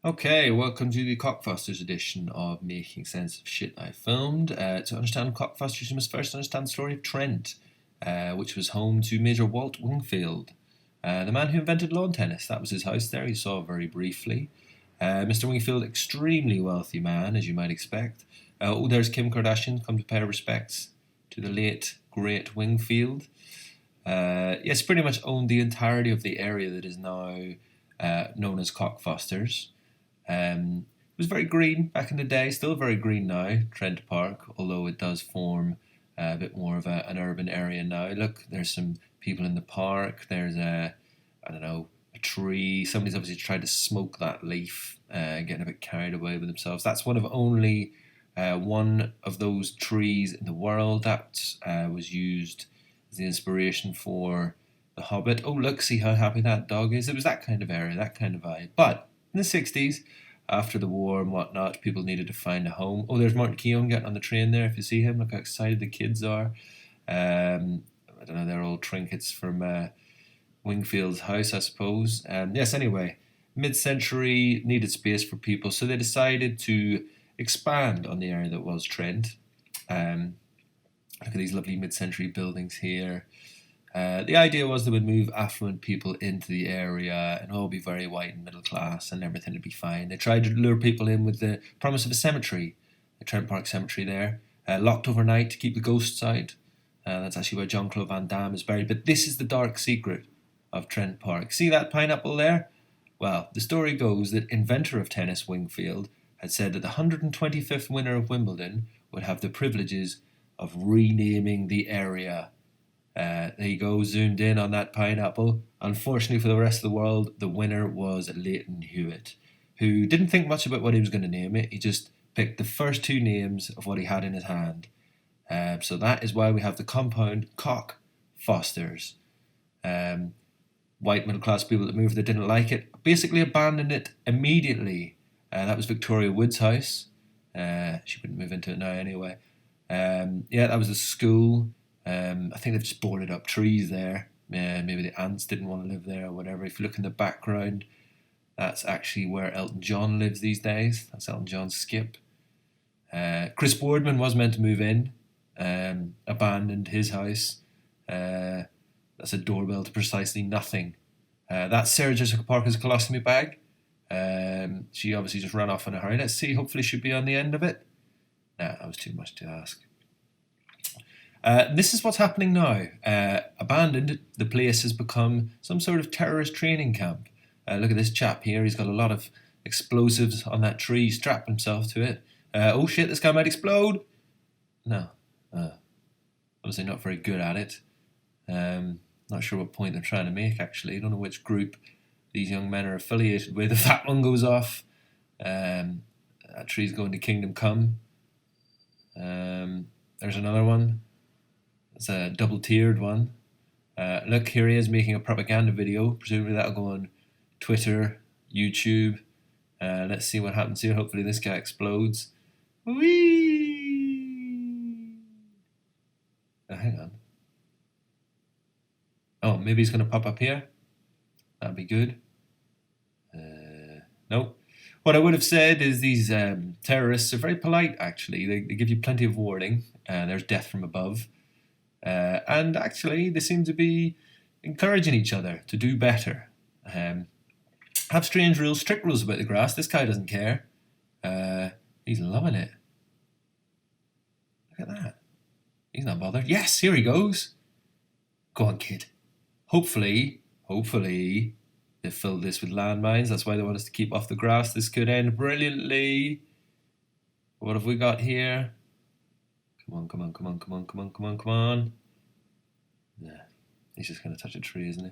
Okay, welcome to the Cockfosters edition of Making Sense of Shit I Filmed. To understand Cockfosters, you must first understand the story of Trent, which was home to Major Walt Wingfield, the man who invented lawn tennis. That was his house there, you saw very briefly. Mr. Wingfield, extremely wealthy man, as you might expect. There's Kim Kardashian, come to pay her respects to the late, great Wingfield. Yes, pretty much owned the entirety of the area that is now known as Cockfosters. It was very green back in the day, still very green now, Trent Park, although it does form a bit more of an urban area now. Look, there's some people in the park, there's I don't know, a tree. Somebody's obviously tried to smoke that leaf, getting a bit carried away with themselves. That's one of those trees in the world that was used as the inspiration for The Hobbit. Oh, look, see how happy that dog is. It was that kind of area, that kind of vibe. But in the 60s, after the war and whatnot, people needed to find a home. Oh, there's Martin Keown getting on the train there. If you see him, look how excited the kids are. I don't know, they're all trinkets from Wingfield's house, I suppose. Yes, anyway, mid-century needed space for people, so they decided to expand on the area that was Trent. Look at these lovely mid-century buildings here. The idea was they would move affluent people into the area and all be very white and middle class and everything would be fine. They tried to lure people in with the promise of a cemetery, the Trent Park Cemetery there, locked overnight to keep the ghosts out. That's actually where Jean-Claude Van Damme is buried. But this is the dark secret of Trent Park. See that pineapple there? Well, the story goes that inventor of tennis Wingfield had said that the 125th winner of Wimbledon would have the privileges of renaming the area. There you go, zoomed in on that pineapple. Unfortunately for the rest of the world, the winner was Leighton Hewitt, who didn't think much about what he was going to name it. He just picked the first two names of what he had in his hand. So that is why we have the compound Cockfosters. White middle class people that moved that didn't like it basically abandoned it immediately. That was Victoria Wood's house. She wouldn't move into it now anyway. That was the school. I think they've just boarded up trees there. Maybe the ants didn't want to live there or whatever. If you look in the background, that's actually where Elton John lives these days. That's Elton John's skip. Chris Boardman was meant to move in, abandoned his house. That's a doorbell to precisely nothing. That's Sarah Jessica Parker's colostomy bag. She obviously just ran off in a hurry. Let's see, hopefully she'll be on the end of it. Nah, that was too much to ask. This is what's happening now. Abandoned, the place has become some sort of terrorist training camp. Look at this chap here. He's got a lot of explosives on that tree. He strapped himself to it. Oh shit, this guy might explode. No. Obviously not very good at it. Not sure what point they're trying to make, actually. I don't know which group these young men are affiliated with. If that one goes off, that tree's going to Kingdom Come. There's another one. It's a double-tiered one. Look, here he is making a propaganda video. Presumably that'll go on Twitter, YouTube. Let's see what happens here. Hopefully this guy explodes. Whee! Oh, hang on. Oh, maybe he's going to pop up here. That'd be good. Nope. What I would have said is these terrorists are very polite, actually. They give you plenty of warning. There's death from above. And actually, they seem to be encouraging each other to do better. Have strange rules, strict rules about the grass. This guy doesn't care. He's loving it. Look at that. He's not bothered. Yes, here he goes. Go on, kid. Hopefully, they've filled this with landmines. That's why they want us to keep off the grass. This could end brilliantly. What have we got here? Come on. Yeah, he's just going to touch a tree, isn't he?